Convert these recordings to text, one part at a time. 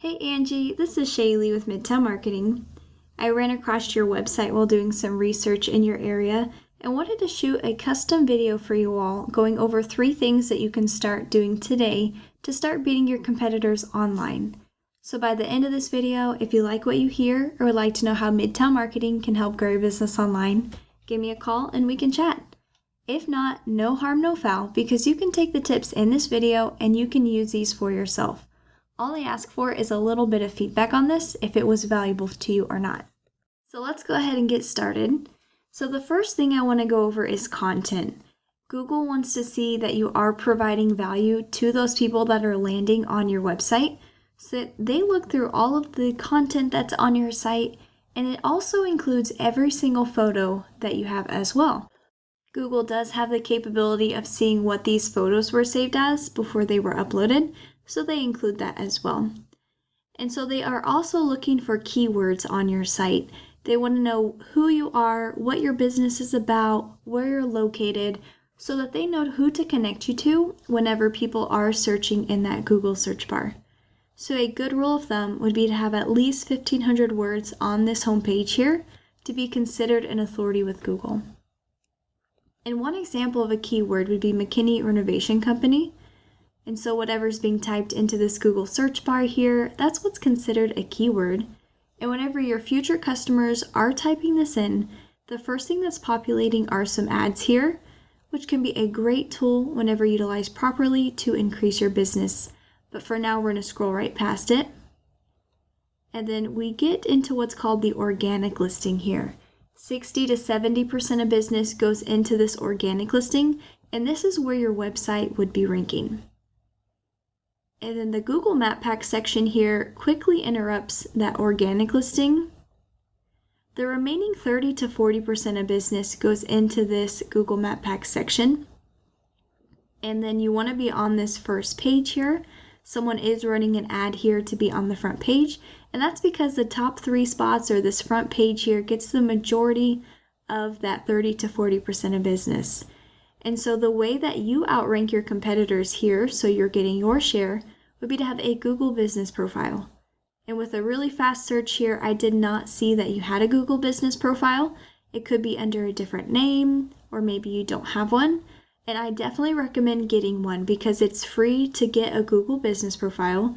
Hey Angie, this is Shaelee with Midtown Marketing. I ran across your website while doing some research in your area and wanted to shoot a custom video for you all going over 3 things that you can start doing today to start beating your competitors online. So by the end of this video, if you like what you hear or would like to know how Midtown Marketing can help grow your business online, give me a call and we can chat. If not, no harm, no foul, because you can take the tips in this video and you can use these for yourself. All I ask for is a little bit of feedback on this, if it was valuable to you or not. So let's go ahead and get started. So the first thing I want to go over is content. Google wants to see that you are providing value to those people that are landing on your website, so that they look through all of the content that's on your site, and it also includes every single photo that you have as well. Google does have the capability of seeing what these photos were saved as before they were uploaded, so they include that as well. And so they are also looking for keywords on your site. They want to know who you are, what your business is about, where you're located, so that they know who to connect you to whenever people are searching in that Google search bar. So a good rule of thumb would be to have at least 1,500 words on this homepage here to be considered an authority with Google. And one example of a keyword would be McKinney Renovation Company. And so whatever's being typed into this Google search bar here, that's what's considered a keyword. And whenever your future customers are typing this in, the first thing that's populating are some ads here, which can be a great tool whenever utilized properly to increase your business. But for now, we're going to scroll right past it. And then we get into what's called the organic listing here. 60 to 70% of business goes into this organic listing, and this is where your website would be ranking. And then the Google Map Pack section here quickly interrupts that organic listing. The remaining 30 to 40% of business goes into this Google Map Pack section. And then you want to be on this first page here. Someone is running an ad here to be on the front page, and that's because the top 3 spots or this front page here gets the majority of that 30 to 40% of business. And so the way that you outrank your competitors here, so you're getting your share, would be to have a Google business profile. And with a really fast search here, I did not see that you had a Google business profile. It could be under a different name, or maybe you don't have one. And I definitely recommend getting one because it's free to get a Google business profile.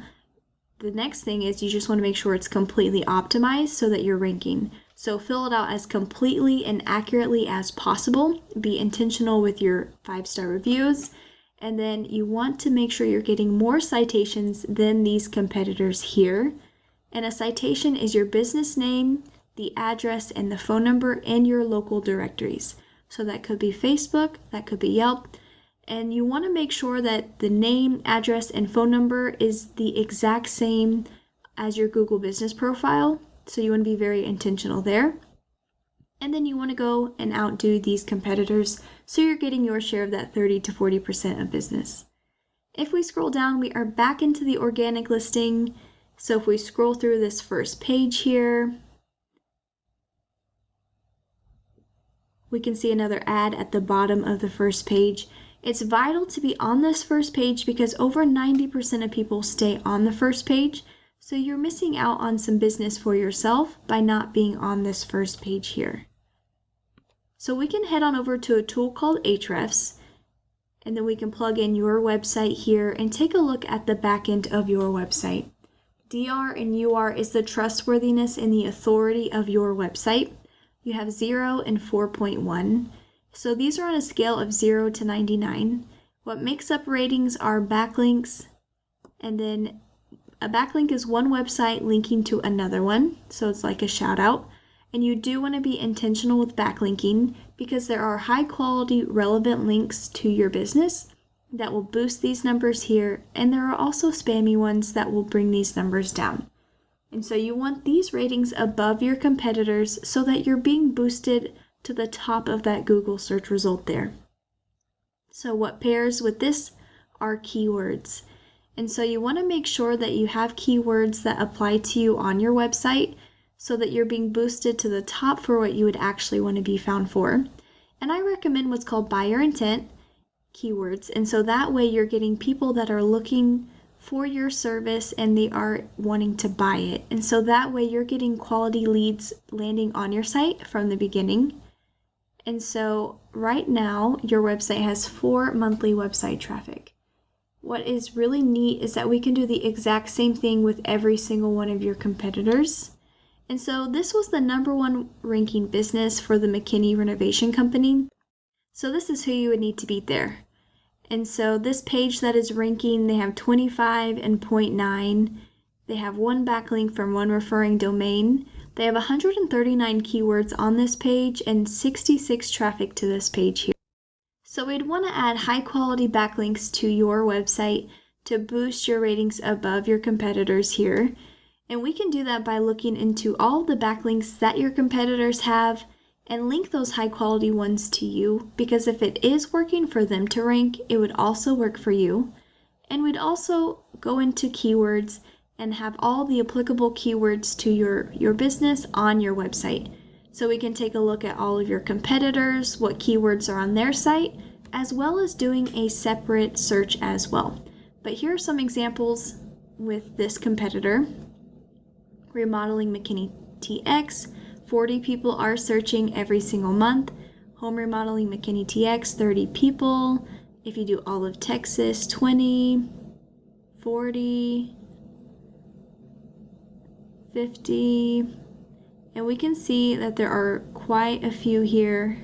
The next thing is you just want to make sure it's completely optimized so that you're ranking. So fill it out as completely and accurately as possible. Be intentional with your 5-star reviews. And then you want to make sure you're getting more citations than these competitors here. And a citation is your business name, the address, and the phone number in your local directories. So that could be Facebook, that could be Yelp. And you want to make sure that the name, address, and phone number is the exact same as your Google business profile. So you want to be very intentional there. And then you want to go and outdo these competitors so you're getting your share of that 30 to 40% of business. If we scroll down, we are back into the organic listing. So if we scroll through this first page here, we can see another ad at the bottom of the first page. It's vital to be on this first page because over 90% of people stay on the first page. So you're missing out on some business for yourself by not being on this first page here. So we can head on over to a tool called Ahrefs, and then we can plug in your website here and take a look at the back end of your website. DR and UR is the trustworthiness and the authority of your website. You have 0 and 4.1. So these are on a scale of 0 to 99. What makes up ratings are backlinks, and then a backlink is one website linking to another one, so it's like a shout out. And you do want to be intentional with backlinking because there are high quality relevant links to your business that will boost these numbers here, and there are also spammy ones that will bring these numbers down. And so you want these ratings above your competitors so that you're being boosted to the top of that Google search result there. So what pairs with this are keywords. And so you want to make sure that you have keywords that apply to you on your website so that you're being boosted to the top for what you would actually want to be found for. And I recommend what's called buyer intent keywords. And so that way you're getting people that are looking for your service and they are wanting to buy it. And so that way you're getting quality leads landing on your site from the beginning. And so right now your website has 4 monthly website traffic. What is really neat is that we can do the exact same thing with every single one of your competitors. And so this was the #1 ranking business for the McKinney Renovation Company. So this is who you would need to beat there. And so this page that is ranking, they have 25 and 0.9. They have 1 backlink from 1 referring domain. They have 139 keywords on this page and 66 traffic to this page here. So we'd want to add high quality backlinks to your website to boost your ratings above your competitors here. And we can do that by looking into all the backlinks that your competitors have and link those high quality ones to you, because if it is working for them to rank, it would also work for you. And we'd also go into keywords and have all the applicable keywords to your business on your website. So we can take a look at all of your competitors, what keywords are on their site, as well as doing a separate search as well. But here are some examples with this competitor. Remodeling McKinney TX, 40 people are searching every single month. Home remodeling McKinney TX, 30 people. If you do all of Texas, 20, 40, 50. And we can see that there are quite a few here.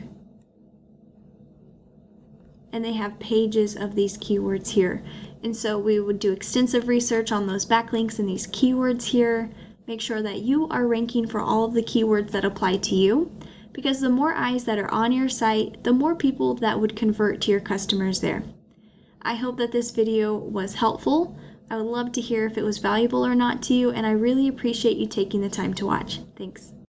And they have pages of these keywords here. And so we would do extensive research on those backlinks and these keywords here. Make sure that you are ranking for all of the keywords that apply to you, because the more eyes that are on your site, the more people that would convert to your customers there. I hope that this video was helpful. I would love to hear if it was valuable or not to you, and I really appreciate you taking the time to watch. Thanks.